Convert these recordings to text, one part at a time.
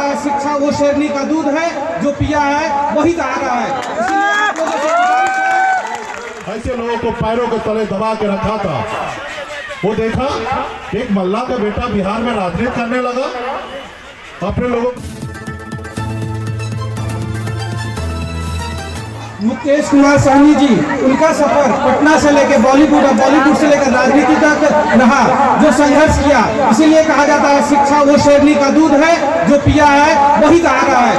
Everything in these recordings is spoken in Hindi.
है शिक्षा वो शेरनी का दूध है, जो पिया है वही सहारा है। इसलिए आप लोगों से ऐसे लोगों को पैरों के तले दबा के रखा था। वो देखा एक मल्ला का बेटा बिहार में राजनीति करने लगा। अपने लोगों मुकेश कुमार सहनी जी, उनका सफर पटना से लेकर बॉलीवुड और बॉलीवुड से लेकर राजनीति तक रहा, जो संघर्ष किया। इसीलिए कहा जाता है शिक्षा वो शेरनी का दूध है, जो पिया है वही सहारा है।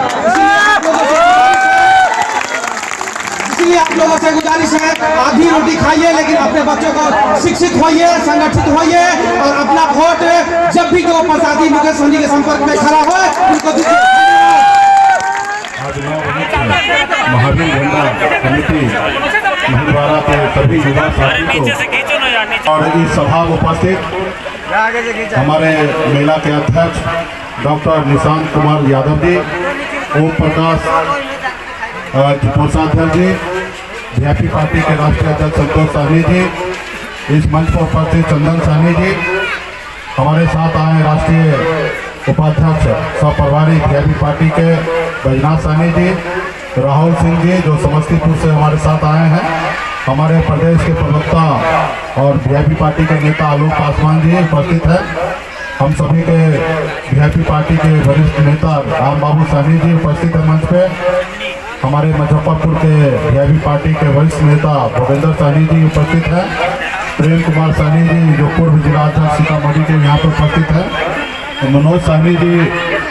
इसलिए आप लोगों से गुजारिश है, आधी रोटी खाइए लेकिन अपने बच्चों को शिक्षित होइए, संगठित होइए और अपना वोट जब भी जो प्रसादी मुकेश सहनी के संपर्क में खड़ा हो उनको दीजिए। महावीर झंडा समिति महिलवाड़ा के सभी युवा साथी को और इस सभा में उपस्थित हमारे मेला के अध्यक्ष डॉक्टर निशांत कुमार यादव जी, ओम प्रकाश कोषाध्यक्ष जी, वीआईपी पार्टी के राष्ट्रीय अध्यक्ष संतोष सहनी जी, इस मंच पर उपस्थित चंदन सहनी जी, हमारे साथ आए राष्ट्रीय उपाध्यक्ष सपरिवारी वीआईपी पार्टी के बैजनाथ सहनी जी, राहुल सिंह जी जो समस्तीपुर से हमारे साथ आए हैं, हमारे प्रदेश के प्रवक्ता और वीआईपी पार्टी के नेता आलोक पासवान जी उपस्थित हैं। हम सभी के वीआईपी पार्टी के वरिष्ठ नेता राम बाबू सहनी जी उपस्थित हैं मंच पे। हमारे मुजफ्फरपुर के वीआईपी पार्टी के वरिष्ठ नेता भूपेंद्र सहनी जी उपस्थित हैं। प्रेम कुमार सहनी जी जो पूर्व जिला अध्यक्ष सीतामढ़ी के यहाँ पर उपस्थित हैं। मनोज सहनी जी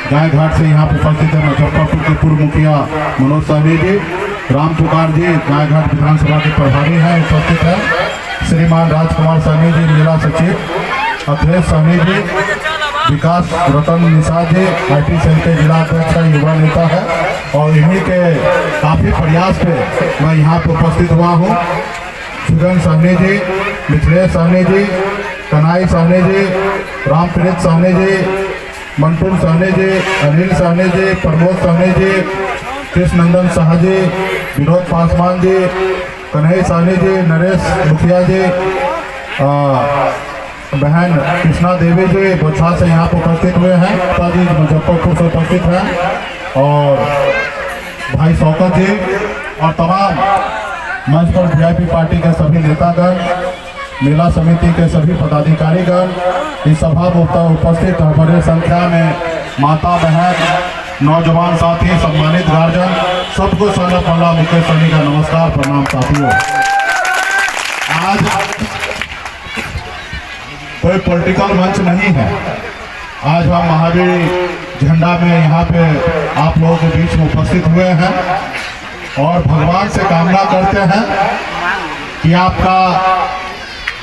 गाय घाट से यहाँ पर उपस्थित है, मुजफ्फरपुर के पूर्व मुखिया मनोज सहनी जी। राम पुकार जी गाय घाट विधानसभा के प्रभारी हैं, उपस्थित है। श्रीमान राजकुमार सहनी जी मेला सचिव, अखिलेश सहनी जी, विकास रतन निषाद जी IT सेल के जिला अध्यक्ष है, युवा नेता है और इन्हीं के काफ़ी प्रयास पे मैं यहाँ पर उपस्थित हुआ हूँ। सुगन सहनी जी, मिथिलेश सहनी जी, कनाई सहनी जी, रामप्रीत सहनी जी, मंटूर सहनी जी, अनिल सहनी जी, प्रमोद सहनी जी, कृष्णनंदन शाह जी, विनोद पासवान जी, कन्हैया सहनी जी, नरेश मुखिया जी, बहन कृष्णा देवी जी बोछा से यहाँ पर उपस्थित हुए हैं, पिताजी मुजफ्फरपुर से उपस्थित हैं और भाई शौकत जी और तमाम मंच पर वीआईपी पार्टी के सभी नेतागण, मेला समिति के सभी पदाधिकारीगण, इस सभा में उपस्थित बड़ी संख्या में माता बहन नौजवान साथी सम्मानित गार्जियन सबको संगत मल्ला मुकेश सहनी का नमस्कार प्रणाम साथियों। आज कोई पॉलिटिकल मंच नहीं है, आज हम महावीर झंडा में यहाँ पे आप लोगों के बीच में उपस्थित हुए हैं और भगवान से कामना करते हैं कि आपका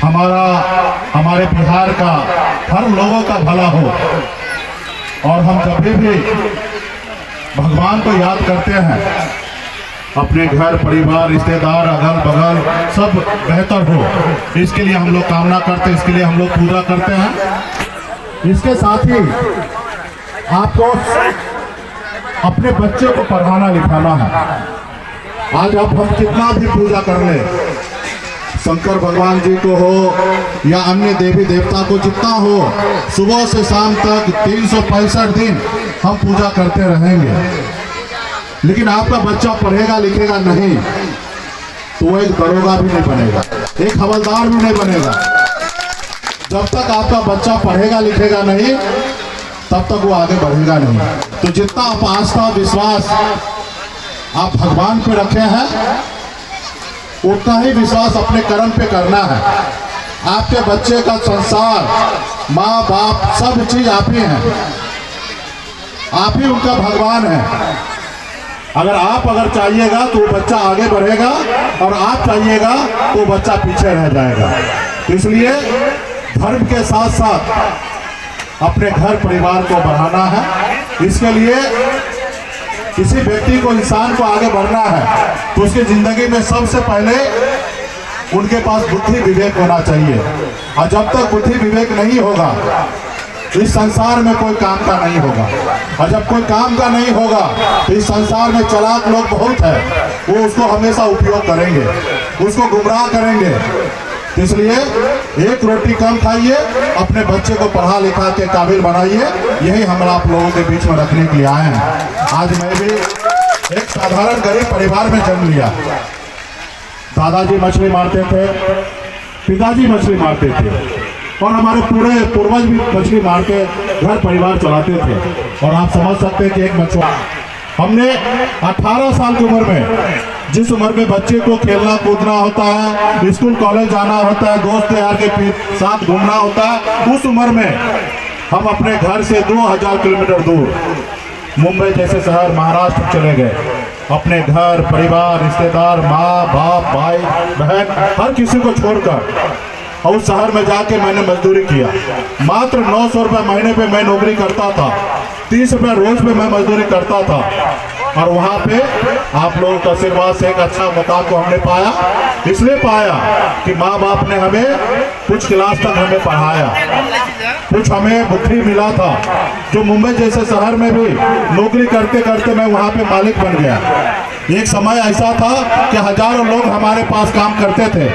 हमारे बिहार का हर लोगों का भला हो और हम जब भी भगवान को याद करते हैं अपने घर परिवार रिश्तेदार अगल बगल सब बेहतर हो, इसके लिए हम लोग कामना करते हैं, इसके लिए हम लोग पूजा करते हैं। इसके साथ ही आपको अपने बच्चे को पढ़ाना लिखाना है। आज आप हम कितना भी पूजा कर ले, शंकर भगवान जी को हो या अन्य देवी देवता को जितना हो, सुबह से शाम तक 365 दिन हम पूजा करते रहेंगे, लेकिन आपका बच्चा पढ़ेगा लिखेगा नहीं तो वो एक दरोगा भी नहीं बनेगा, एक हवलदार भी नहीं बनेगा। जब तक आपका बच्चा पढ़ेगा लिखेगा नहीं तब तक वो आगे बढ़ेगा नहीं। तो जितना आप आस्था विश्वास आप भगवान पे रखे हैं उतना ही विश्वास अपने कर्म पे करना है। आपके बच्चे का संसार, माँ बाप सब चीज आप ही हैं, आप ही उनका भगवान है। अगर चाहिएगा तो वो बच्चा आगे बढ़ेगा और आप चाहिएगा तो बच्चा पीछे रह जाएगा। तो इसलिए धर्म के साथ साथ अपने घर परिवार को बढ़ाना है। इसके लिए किसी व्यक्ति को, इंसान को आगे बढ़ना है तो उसकी जिंदगी में सबसे पहले उनके पास बुद्धि विवेक होना चाहिए। और जब तक बुद्धि विवेक नहीं होगा इस संसार में कोई काम का नहीं होगा। और जब कोई काम का नहीं होगा तो इस संसार में चालाक लोग बहुत है, वो उसको हमेशा उपयोग करेंगे, उसको गुमराह करेंगे। तो इसलिए एक रोटी कम खाइए, अपने बच्चे को पढ़ा लिखा के काबिल बनाइए। यही हम आप लोगों के बीच में रखने के लिए आए हैं। आज मैं भी एक साधारण गरीब परिवार में जन्म लिया। दादाजी मछली मारते थे, पिताजी मछली मारते थे, और हमारे पूरे पूर्वज भी मछली मार के घर परिवार चलाते थे। और आप समझ सकते हैं कि एक मछुआरा, हमने 18 साल की उम्र में, जिस उम्र में बच्चे को खेलना कूदना होता है, स्कूल कॉलेज जाना होता है, दोस्त यार के साथ घूमना होता है, उस उम्र में हम अपने घर से 2000 किलोमीटर दूर मुंबई जैसे शहर महाराष्ट्र चले गए। अपने घर परिवार रिश्तेदार माँ बाप भाई बहन हर किसी को छोड़कर, और उस शहर में जाके मैंने मजदूरी किया। मात्र 900 रुपये महीने पे मैं नौकरी करता था, 30 रुपये रोज पे मैं मजदूरी करता था। और वहाँ पे आप लोगों का आशीर्वाद से एक अच्छा मुकाम को हमने पाया। इसलिए पाया कि माँ बाप ने हमें कुछ क्लास तक हमें पढ़ाया, कुछ हमें बुद्धि मिला था, जो मुंबई जैसे शहर में भी नौकरी करते करते मैं वहाँ पे मालिक बन गया। एक समय ऐसा था कि हजारों लोग हमारे पास काम करते थे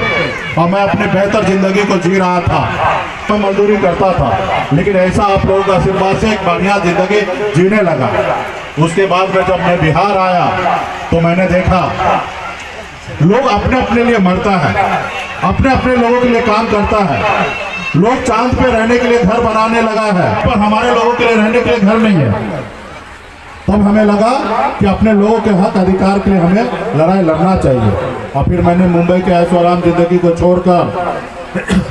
और मैं अपने बेहतर जिंदगी को जी रहा था। मैं मजदूरी करता था, लेकिन ऐसा आप लोगों का आशीर्वाद से एक बढ़िया जिंदगी जीने लगा। उसके बाद में जब मैं बिहार आया तो मैंने देखा लोग अपने अपने लिए मरता है, अपने अपने लोगों के लिए काम करता है। लोग चांद पे रहने के लिए घर बनाने लगा है, पर हमारे लोगों के लिए रहने के लिए घर नहीं है। तब हमें लगा कि अपने लोगों के हक अधिकार के लिए हमें लड़ाई लड़ना चाहिए। और फिर मैंने मुंबई के ऐशो आराम जिंदगी को छोड़कर,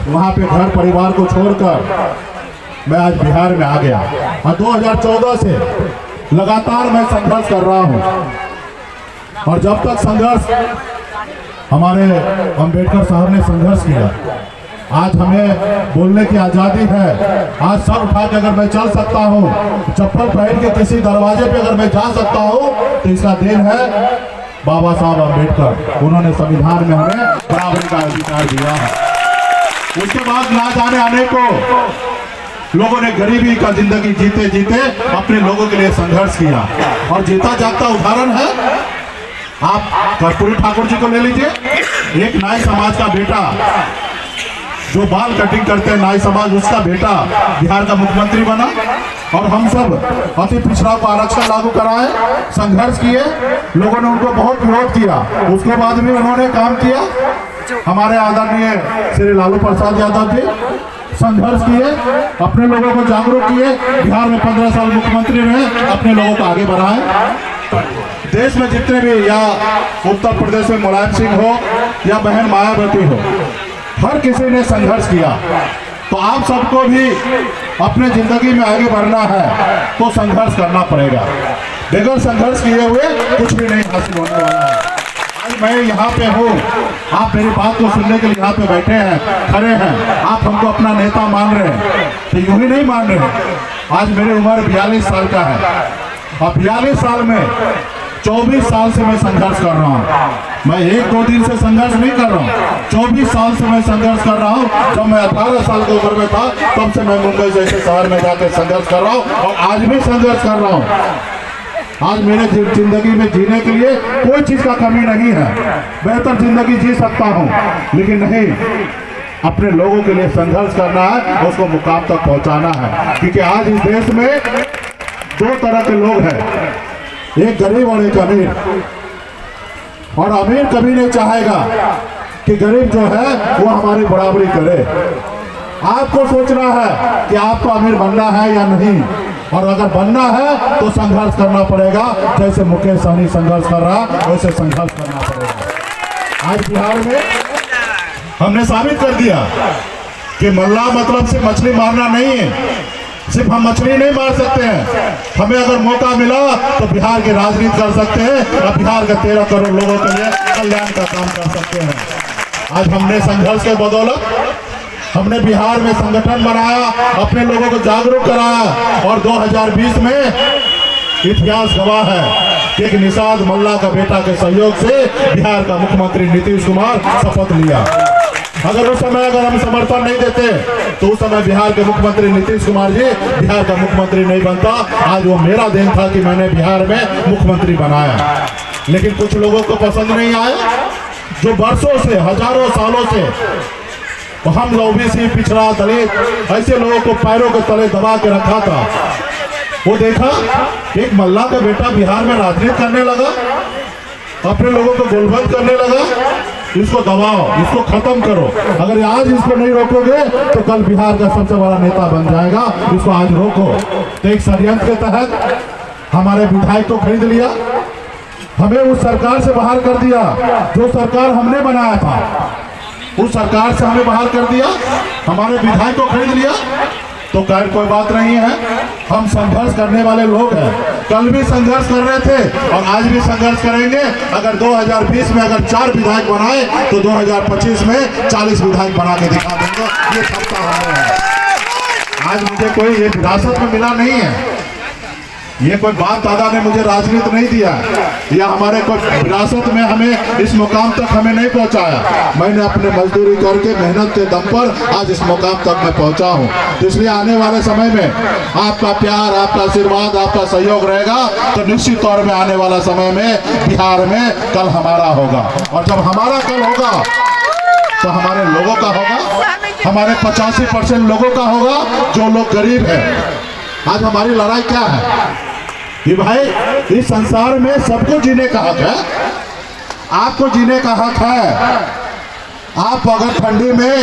वहाँ पे घर परिवार को छोड़कर मैं आज बिहार में आ गया। और 2014 से लगातार मैं संघर्ष कर रहा हूँ। और जब तक संघर्ष, हमारे अंबेडकर साहब ने संघर्ष किया, आज हमें बोलने की आज़ादी है। आज सर उठा के अगर मैं चल सकता हूँ, चप्पल पहन के किसी दरवाजे पे अगर मैं जा सकता हूँ, तो इसका देन है बाबा साहब अंबेडकर। उन्होंने संविधान में हमें बराबरी का अधिकार दिया है। उसके बाद ना जाने आने को लोगों ने गरीबी का जिंदगी जीते जीते अपने लोगों के लिए संघर्ष किया। और जीता जागता उदाहरण है, आप कर्पूरी ठाकुर जी को ले लीजिए। एक नाई समाज का बेटा जो बाल कटिंग करते हैं, नाई समाज, उसका बेटा बिहार का मुख्यमंत्री बना। और हम सब अति पिछड़ा को आरक्षण लागू कराए, संघर्ष किए, लोगों ने उनको बहुत विरोध किया। उसके बाद भी उन्होंने काम किया। हमारे आदरणीय श्री लालू प्रसाद यादव जी संघर्ष किए, अपने लोगों को जागरूक किए, बिहार में 15 साल मुख्यमंत्री रहे, अपने लोगों को आगे बढ़ाए। देश में जितने भी, या उत्तर प्रदेश में मुलायम सिंह हो या बहन मायावती हो, हर किसी ने संघर्ष किया। तो आप सबको भी अपने जिंदगी में आगे बढ़ना है तो संघर्ष करना पड़ेगा। बगैर संघर्ष किए हुए कुछ भी नहीं हासिल होने वाला है। आज मैं यहाँ पे हूँ, आप मेरी बात को सुनने के लिए यहाँ पे बैठे हैं, खड़े हैं, आप हमको अपना नेता मान रहे हैं, तो यूं ही नहीं मान रहे हैं। आज मेरी उम्र 42 साल का है और 42 साल में 24 साल से मैं संघर्ष कर रहा हूँ। मैं 1-2 दिन से संघर्ष नहीं कर रहा हूँ, 24 साल से मैं संघर्ष कर रहा हूँ। जब मैं 18 साल की उम्र में था तब से मैं मुंबई जैसे शहर में जाकर संघर्ष कर रहा हूँ और आज भी संघर्ष कर रहा हूँ। आज मेरे जिंदगी में जीने के लिए कोई चीज का कमी नहीं है, बेहतर जिंदगी जी सकता हूँ, लेकिन नहीं, अपने लोगों के लिए संघर्ष करना है, उसको मुकाम तक पहुँचाना है। क्योंकि आज इस देश में 2 तरह के लोग हैं, एक गरीब और एक अमीर। और अमीर कभी नहीं चाहेगा कि गरीब जो है वो हमारी बराबरी करे। आपको सोचना है कि आपको अमीर बनना है या नहीं, और अगर बनना है तो संघर्ष करना पड़ेगा। जैसे मुकेश सहनी संघर्ष कर रहा है वैसे संघर्ष करना पड़ेगा। आज बिहार में हमने साबित कर दिया कि मल्ला मतलब सिर्फ मछली मारना नहीं है, सिर्फ हम मछली नहीं मार सकते हैं, हमें अगर मौका मिला तो बिहार की राजनीति कर सकते हैं और बिहार के 13 करोड़ लोगों के लिए कल्याण का काम कर सकते हैं। आज हमने संघर्ष के बदौलत हमने बिहार में संगठन बनाया, अपने लोगों को जागरूक कराया, और 2020 में इतिहास गवाह है कि एक निषाद मल्ला का बेटा के सहयोग से बिहार का मुख्यमंत्री नीतीश कुमार शपथ लिया। अगर उस समय अगर हम समर्थन नहीं देते तो उस समय बिहार के मुख्यमंत्री नीतीश कुमार जी बिहार का मुख्यमंत्री नहीं बनता। आज वो मेरा दिन था कि मैंने बिहार में मुख्यमंत्री बनाया। लेकिन कुछ लोगों को पसंद नहीं आया, जो वर्षों से, हजारों सालों से तो हम ओबीसी, पिछड़ा, दलित ऐसे लोगों को पैरों के तले दबा के रखा था। वो देखा एक मल्ला का बेटा बिहार में राजनीति करने लगा, अपने लोगों को गोलबंद करने लगा। इसको दबाओ, इसको खत्म करो। अगर आज इसको नहीं रोकोगे तो कल बिहार का सबसे बड़ा नेता बन जाएगा। इसको आज रोको। तो एक षड्यंत्र के तहत हमारे विधायक को खरीद लिया, हमें उस सरकार से बाहर कर दिया जो सरकार हमने बनाया था। उस सरकार से हमें बाहर कर दिया, हमारे विधायक को खरीद लिया। तो खैर कोई बात नहीं है, हम संघर्ष करने वाले लोग हैं। कल भी संघर्ष कर रहे थे और आज भी संघर्ष करेंगे। अगर 2020 में अगर 4 विधायक बनाए तो 2025 में 40 विधायक बना के दिखा देंगे। ये क्षमता हमें है। आज मुझे कोई ये विरासत में मिला नहीं है, ये कोई बाप दादा ने मुझे राजनीति नहीं दिया, या हमारे कोई विरासत में हमें इस मुकाम तक हमें नहीं पहुंचाया। मैंने अपने मजदूरी करके मेहनत के दम पर आज इस मुकाम तक मैं पहुंचा हूं। तो इसलिए आने वाले समय में आपका प्यार, आपका आशीर्वाद, आपका सहयोग रहेगा तो निश्चित तौर में आने वाला समय में बिहार में कल हमारा होगा। और जब हमारा कल होगा तो हमारे लोगों का होगा, हमारे 85% लोगों का होगा जो लोग गरीब है। आज हमारी लड़ाई क्या है कि भाई इस संसार में सबको जीने का हक है, आपको जीने का हक है। आप अगर ठंडी में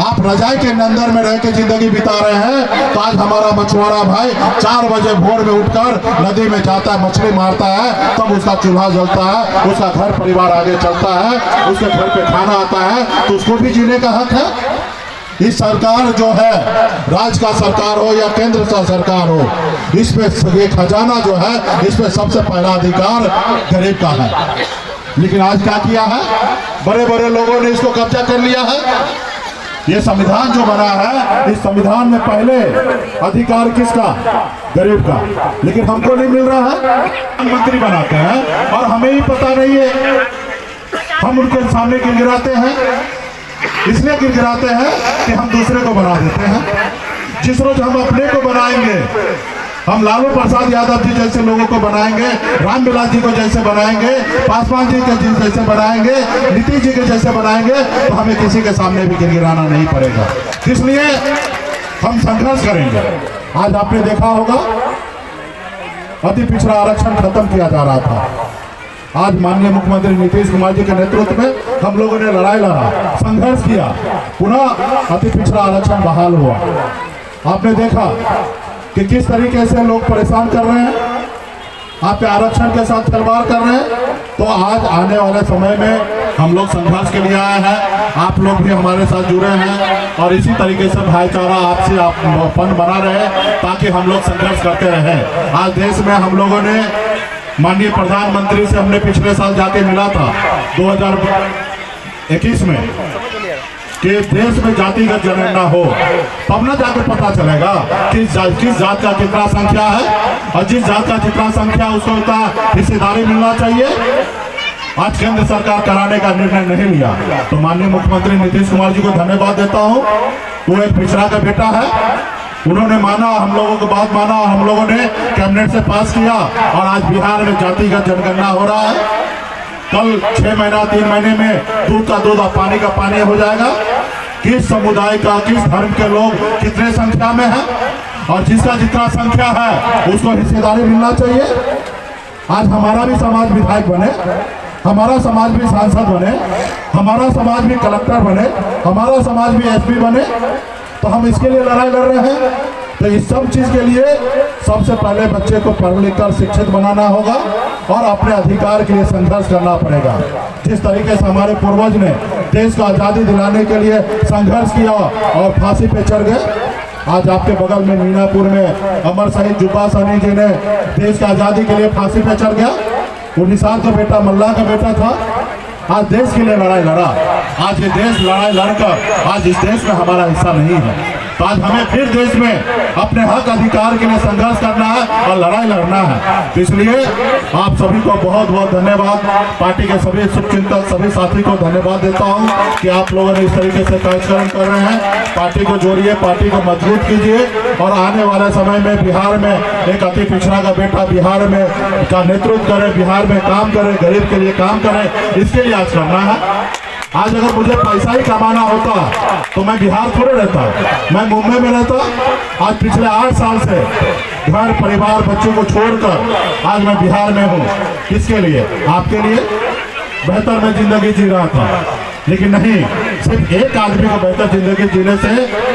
आप रजाई के अंदर में रह के जिंदगी बिता रहे हैं तो आज हमारा मछुआरा भाई 4 बजे भोर में उठकर नदी में जाता है, मछली मारता है, तब उसका चूल्हा जलता है, उसका घर परिवार आगे चलता है, उसके घर पे खाना आता है, तो उसको भी जीने का हक है। इस सरकार जो है, राज्य का सरकार हो या केंद्र का सरकार हो, इसमें ये खजाना जो है, इसमें सबसे पहला अधिकार गरीब का है। लेकिन आज क्या किया है, बड़े बड़े लोगों ने इसको कब्जा कर लिया है। ये संविधान जो बना है, इस संविधान में पहले अधिकार किसका, गरीब का, लेकिन हमको नहीं मिल रहा है। प्रधानमंत्री बनाते हैं और हमें ही पता नहीं है, हम उनके सामने गिड़गिड़ाते हैं। इसलिए गिड़गिड़ाते हैं कि हम दूसरे को बना देते हैं। जिस रोज हम अपने को बनाएंगे, हम लालू प्रसाद यादव जी जैसे लोगों को बनाएंगे, रामविलास जी को जैसे बनाएंगे, पासवान जी के जैसे बनाएंगे, नीतीश जी के जैसे बनाएंगे, तो हमें किसी के सामने भी गिड़गिड़ाना नहीं पड़ेगा। इसलिए हम संघर्ष करेंगे। आज आपने देखा होगा अति पिछड़ा आरक्षण खत्म किया जा रहा था। आज माननीय मुख्यमंत्री नीतीश कुमार जी के नेतृत्व में हम लोगों ने लड़ाई लड़ा, संघर्ष किया, पुनः अति पिछड़ा आरक्षण बहाल हुआ। आपने देखा कि किस तरीके से लोग परेशान कर रहे हैं, आप आरक्षण के साथ खिलवाड़ कर रहे हैं। तो आज आने वाले समय में हम लोग संघर्ष के लिए आए हैं, आप लोग भी हमारे साथ जुड़े हैं और इसी तरीके से भाईचारा आपसे अपन बना रहे ताकि हम लोग संघर्ष करते रहें। आज देश में हम लोगों ने माननीय प्रधानमंत्री से हमने पिछले साल जाके मिला था 2021 में कि देश में जातिगत जनगणना हो, तब ना जाके पता चलेगा कि किस जात का कितना संख्या है और जिस जात का जितना संख्या उसको उतना हिस्सेदारी मिलना चाहिए। आज केंद्र सरकार कराने का निर्णय नहीं लिया, तो माननीय मुख्यमंत्री नीतीश कुमार जी को धन्यवाद देता हूँ। वो एक पिछड़ा का बेटा है, उन्होंने माना, हम लोगों की बात माना और हम लोगों ने कैबिनेट से पास किया और आज बिहार में जातिगत जनगणना हो रहा है। कल 6 महीना 3 महीने में दूध का दूध और पानी का पानी हो जाएगा। किस समुदाय का, किस धर्म के लोग कितने संख्या में है और जिसका जितना संख्या है उसको हिस्सेदारी मिलना चाहिए। आज हमारा भी समाज विधायक बने, हमारा समाज भी सांसद बने, हमारा समाज भी कलेक्टर बने, हमारा समाज भी एसपी बने, तो हम इसके लिए लड़ाई लड़ रहे हैं। तो इस सब चीज के लिए सबसे पहले बच्चे को पढ़ लिख कर शिक्षित बनाना होगा और अपने अधिकार के लिए संघर्ष करना पड़ेगा। जिस तरीके से हमारे पूर्वज ने देश को आज़ादी दिलाने के लिए संघर्ष किया और फांसी पे चढ़ गए। आज आपके बगल में मीनापुर में अमर शहीद जुब्बा साहनी जी ने देश की आज़ादी के लिए फांसी पे चढ़ गया। 19 साल का बेटा, मल्ला का बेटा था, आज देश के लिए लड़ाई लड़ा। आज ये देश लड़ाई लड़कर आज इस देश में हमारा हिस्सा नहीं है। तो आज हमें फिर देश में अपने हक अधिकार के लिए संघर्ष करना है और लड़ाई लड़ना है। तो इसलिए आप सभी को बहुत बहुत धन्यवाद, पार्टी के सभी शुभचिंतक सभी साथी को धन्यवाद देता हूं कि आप लोगों ने इस तरीके से कार्यक्रम कर रहे हैं। पार्टी को जोड़िए, पार्टी को मजबूत कीजिए और आने वाले समय में बिहार में एक अति पिछड़ा का बेटा बिहार में का नेतृत्व करे, बिहार में काम करे, गरीब के लिए काम करे, इसके लिए आज करना है। आज अगर मुझे पैसा ही कमाना होता तो मैं बिहार थोड़े रहता, मैं मुंबई में रहता। आज पिछले 8 साल से घर परिवार बच्चों को छोड़कर आज मैं बिहार में हूँ। किसके लिए? आपके लिए। बेहतर मैं जिंदगी जी रहा था, लेकिन नहीं, सिर्फ एक आदमी को बेहतर जिंदगी जीने से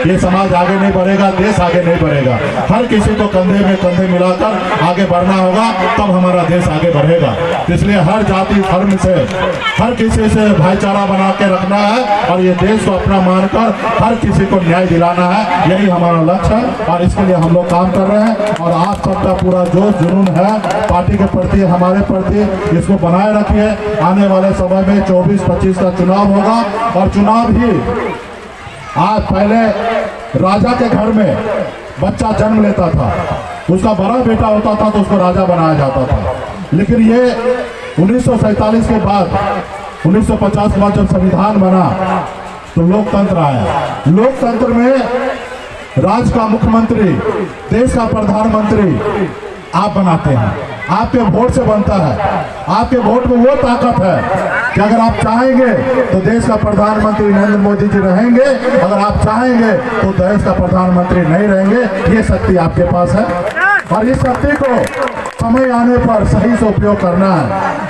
ये समाज आगे नहीं बढ़ेगा, देश आगे नहीं बढ़ेगा। हर किसी को कंधे में कंधे मिलाकर आगे बढ़ना होगा, तब हमारा देश आगे बढ़ेगा। इसलिए हर जाति धर्म से हर किसी से भाईचारा बना के रखना है और ये देश को अपना मानकर हर किसी को न्याय दिलाना है, यही हमारा लक्ष्य है और इसके लिए हम लोग काम कर रहे हैं। और आप सबका पूरा जोश जुनून है पार्टी के प्रति, हमारे प्रति, इसको बनाए रखिए। आने वाले समय में 24-25 का चुनाव होगा और चुनाव भी आज पहले राजा के घर में बच्चा जन्म लेता था, उसका बड़ा बेटा होता था तो उसको राजा बनाया जाता था। लेकिन ये 1947 के बाद 1950 के बाद जब संविधान बना तो लोकतंत्र आया। लोकतंत्र में राज्य का मुख्यमंत्री, देश का प्रधानमंत्री आप बनाते हैं, आपके वोट से बनता है। आपके वोट में वो ताकत है कि अगर आप चाहेंगे तो देश का प्रधानमंत्री नरेंद्र मोदी जी रहेंगे, अगर आप चाहेंगे तो देश का प्रधानमंत्री नहीं रहेंगे। ये शक्ति आपके पास है और इस शक्ति को समय आने पर सही से उपयोग करना है।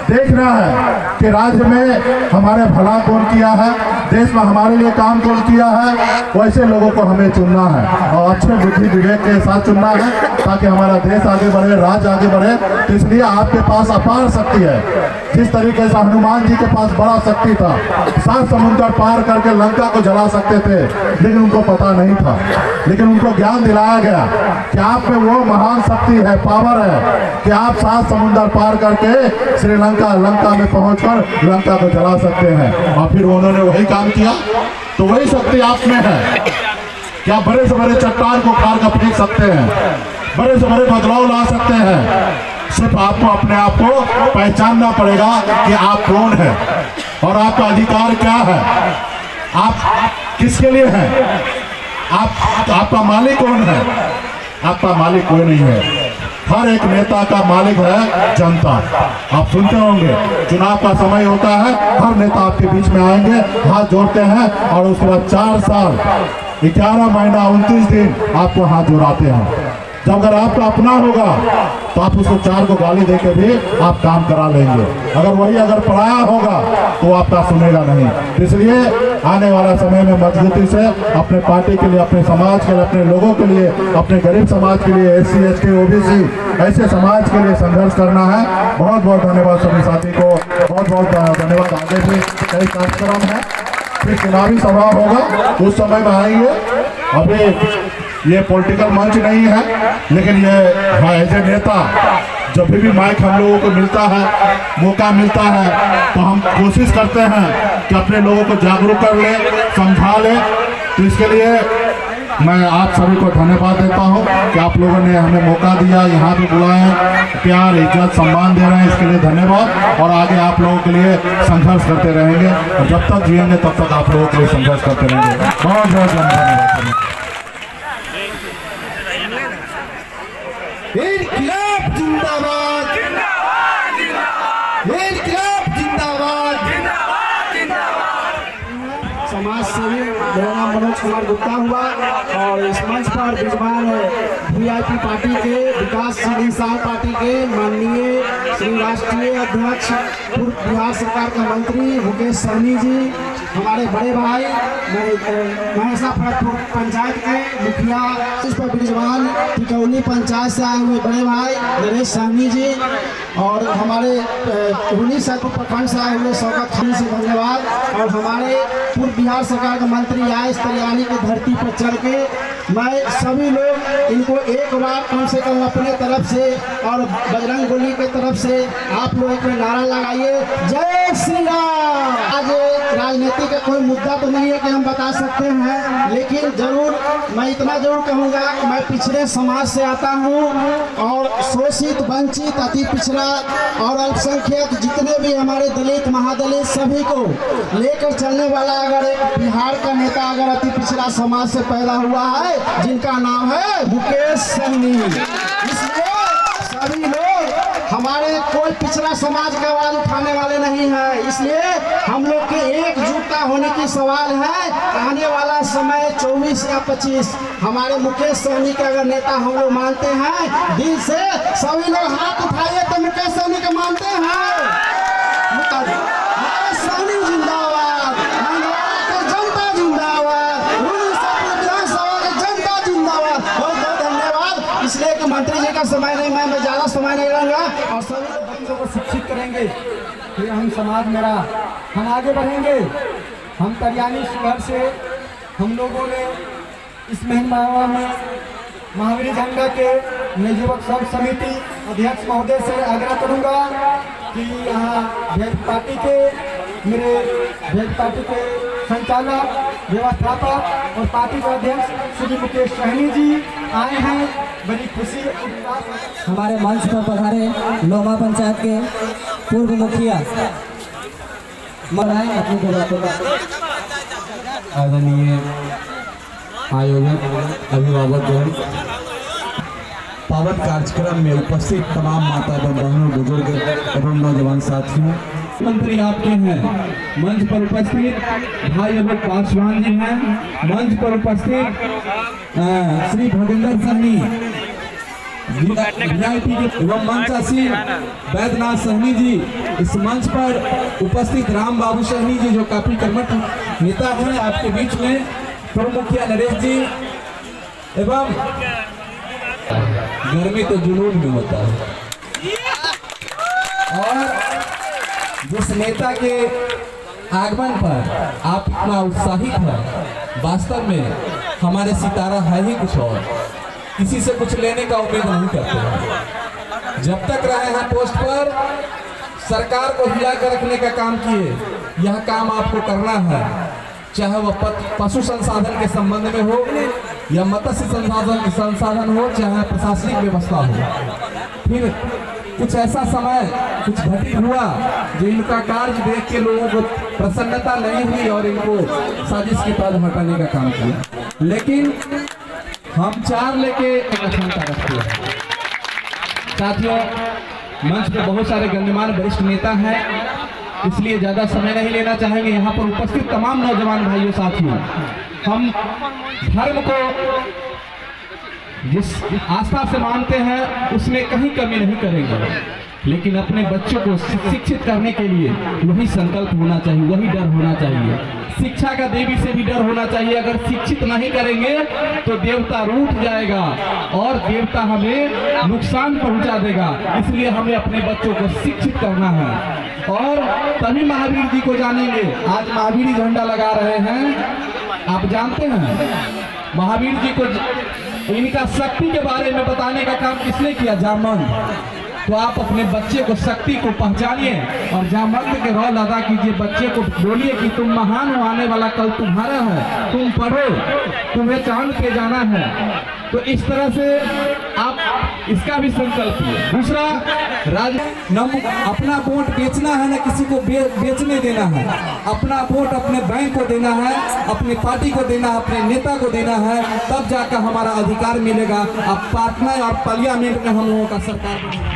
देखना है कि राज्य में हमारे भला कौन किया है, देश में हमारे लिए काम कौन किया है, वैसे लोगों को हमें चुनना है और अच्छे बुद्धि विवेक के साथ चुनना है ताकि हमारा देश आगे बढ़े, राज्य आगे बढ़े। तो इसलिए आपके पास अपार शक्ति है। जिस तरीके से हनुमान जी के पास बड़ा शक्ति था, 7 समुद्र पार करके लंका को जला सकते थे, लेकिन उनको पता नहीं था। लेकिन उनको ज्ञान दिलाया गया कि आप में वो महान शक्ति है, पावर है कि आप 7 समुद्र पार करके श्रीलंका लंका में पहुंचकर लंका को जला सकते हैं। और फिर उन्होंने वही काम किया। तो वही शक्ति आप में है कि आप बड़े से बड़े चट्टान को उखाड़ कर फेंक सकते हैं, बड़े से बड़े बदलाव ला सकते हैं। सिर्फ आपको अपने आप को पहचानना पड़ेगा कि आप कौन है और आपका अधिकार क्या है, आप किसके लिए हैं, आपका मालिक कौन है। आपका मालिक कोई नहीं है। हर एक नेता का मालिक है जनता। आप सुनते होंगे चुनाव का समय होता है, हर नेता आपके बीच में आएंगे, हाथ जोड़ते हैं और उसके बाद 4 साल 11 महीना 29 दिन आपको हाथ जोड़ाते हैं। जब अगर आपका अपना होगा तो आप उसको 4 को गाली देके भी आप काम करा लेंगे। अगर पराया होगा तो आपका सुनेगा नहीं। इसलिए आने वाला समय में मजबूती से अपने पार्टी के लिए, अपने समाज के लिए, अपने लोगों के लिए, अपने गरीब समाज के लिए, SC ST OBC ऐसे समाज के लिए संघर्ष करना है। बहुत बहुत धन्यवाद सभी साथी को, बहुत बहुत धन्यवाद। आगे भी कई कार्यक्रम है, फिर चुनावी सभा होगा, उस समय में आएंगे। अभी ये पॉलिटिकल मंच नहीं है, लेकिन ये एज ए नेता जब भी माइक हम लोगों को मिलता है, मौका मिलता है, तो हम कोशिश करते हैं कि अपने लोगों को जागरूक कर ले, समझा ले। तो इसके लिए मैं आप सभी को धन्यवाद देता हूं कि आप लोगों ने हमें मौका दिया, यहाँ पे बुलाए, प्यार इज्जत सम्मान दे रहे हैं, इसके लिए धन्यवाद। और आगे आप लोगों के लिए संघर्ष करते रहेंगे और जब तक जिएंगे तब तक आप लोगों के लिए संघर्ष करते रहेंगे। बहुत बहुत धन्यवाद। इनकलाब जिंदाबाद, इनकलाब जिंदाबाद। समाज सेवी मेरा नाम मनोज कुमार गुप्ता हुआ और इस मंच पर विद्यमान VIP पार्टी के, विकासशील इंसान पार्टी के माननीय श्री राष्ट्रीय अध्यक्ष, पूर्व बिहार सरकार के मंत्री मुकेश सहनी जी, हमारे बड़े भाई महेशापुर पंचायत के मुखिया, इस पर विद्यमान टिकौली पंचायत से आए हुए बड़े भाई नरेश सहनी जी और हमारे प्रखंड से आए हुए शौकत खान से धन्यवाद। और हमारे पूर्व बिहार सरकार के मंत्री आए इस तरियानी की धरती पर चल के, मैं सभी लोग इनको एक बार कम से कम अपने तरफ से और बजरंग बली की तरफ से आप लोग एक नारा लगाइए, जय श्री राम। आज राजनीति का कोई मुद्दा तो नहीं है कि हम बता सकते हैं, लेकिन जरूर मैं इतना जरूर कहूँगा कि मैं पिछड़े समाज से आता हूँ और शोषित, वंचित, अति पिछड़ा और अल्पसंख्यक जितने भी हमारे दलित, महादलित सभी को लेकर चलने वाला अगर एक बिहार का नेता अगर अति पिछड़ा समाज से पैदा हुआ है, जिनका नाम है मुकेश सहनी। इसलिए सभी लोग हमारे हमारे कोई पिछड़ा समाज का आवाज उठाने वाले नहीं है, इसलिए हम लोग के एकजुटता होने की सवाल है। आने वाला समय 24 या 25 हमारे मुकेश सहनी के अगर नेता हम लोग मानते हैं दिल से, सभी लोग हाथ उठाइए तो मुकेश सहनी को मानते हैं। मुकेश सहनी जिंदाबाद, जनता जिंदाबाद, विधानसभा की जनता जिंदाबाद। बहुत बहुत धन्यवाद। इसलिए कि मंत्री जी का समय नहीं, मैं ज्यादा समय नहीं रहूंगा और सभी बच्चों को शिक्षित करेंगे, फिर हम समाज मेरा हम आगे बढ़ेंगे। हम तरियानी शहर से हम लोगों ने इस महिमा में महावीर झंडा के नवयुवक संघ समिति अध्यक्ष महोदय से आग्रह करूंगा कि यहाँ भेद पार्टी के संचालक व्यवस्थापक और पार्टी के अध्यक्ष श्री मुकेश सहनी जी आए हैं। बड़ी खुशी हमारे मंच पर पधारे लोमा पंचायत के पूर्व मुखिया मनाए अपनी आदरणीय आयोजक अभिभावक गण, पावन कार्यक्रम में उपस्थित तमाम माता एवं बहनों, बुजुर्ग एवं नौजवान साथियों, मंत्री आपके हैं, मंच पर उपस्थित भाई एवं पासवान जी हैं, मंच पर उपस्थित श्री भगेंद्र सहनी वीआईपी के एवं मंचासी वैद्यनाथ सहनी जी, इस मंच पर उपस्थित राम बाबू सहनी जी जो काफी कर्मठ नेता हैं आपके बीच में, पूर्व मुखिया नरेश जी, एवं गर्मी तो जुनून में होता है। और जिस नेता के आगमन पर आप इतना उत्साहित हैं, वास्तव में हमारे सितारा है ही कुछ और, किसी से कुछ लेने का उम्मीद नहीं करते हैं। जब तक रहे हैं पोस्ट पर, सरकार को हिला कर रखने का काम किए, यह काम आपको करना है, चाहे वह पशु संसाधन के संबंध में हो या मत्स्य संसाधन हो, चाहे प्रशासनिक व्यवस्था हो। फिर कुछ ऐसा समय कुछ घटित हुआ जो इनका कार्य देख के लोगों को प्रसन्नता नहीं हुई और इनको साजिश के तहत हटाने का काम किया, लेकिन हम चार लेके क्षमता रखते हैं। साथियों, मंच पे बहुत सारे गण्यमान्य वरिष्ठ नेता हैं, इसलिए ज्यादा समय नहीं लेना चाहेंगे। यहाँ पर उपस्थित तमाम नौजवान भाइयों साथियों, हम धर्म को जिस आस्था से मानते हैं उसमें कहीं कमी नहीं करेंगे, लेकिन अपने बच्चों को शिक्षित करने के लिए वही संकल्प होना चाहिए, वही डर होना चाहिए। शिक्षा का देवी से भी डर होना चाहिए। अगर शिक्षित नहीं करेंगे तो देवता रूठ जाएगा और देवता हमें नुकसान पहुंचा देगा। इसलिए हमें अपने बच्चों को शिक्षित करना है और तभी महावीर जी को जानेंगे। आज महावीर झंडा लगा रहे हैं, आप जानते हैं महावीर जी को इनका शक्ति के बारे में बताने का काम किसने किया? जामवंत। तो आप अपने बच्चे को शक्ति को पहचानिए और जामवंत के रोल अदा कीजिए। बच्चे को बोलिए कि तुम महान हो, आने वाला कल तुम्हारा है, तुम पढ़ो, तुम्हें चांद पे जाना है। तो इस तरह से आप इसका भी संकल्प लीजिए। दूसरा, अपना वोट बेचना है ना, किसी को बेचने देना है। अपना वोट अपने बैंक को देना है, अपनी पार्टी को देना है, अपने नेता को देना है, तब जाकर हमारा अधिकार मिलेगा। अब पार्टनर और पार्लियामेंट में हम लोगों का सरकार बनेगा।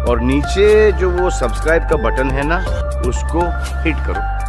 और नीचे जो वो सब्सक्राइब का बटन है ना, उसको हिट करो।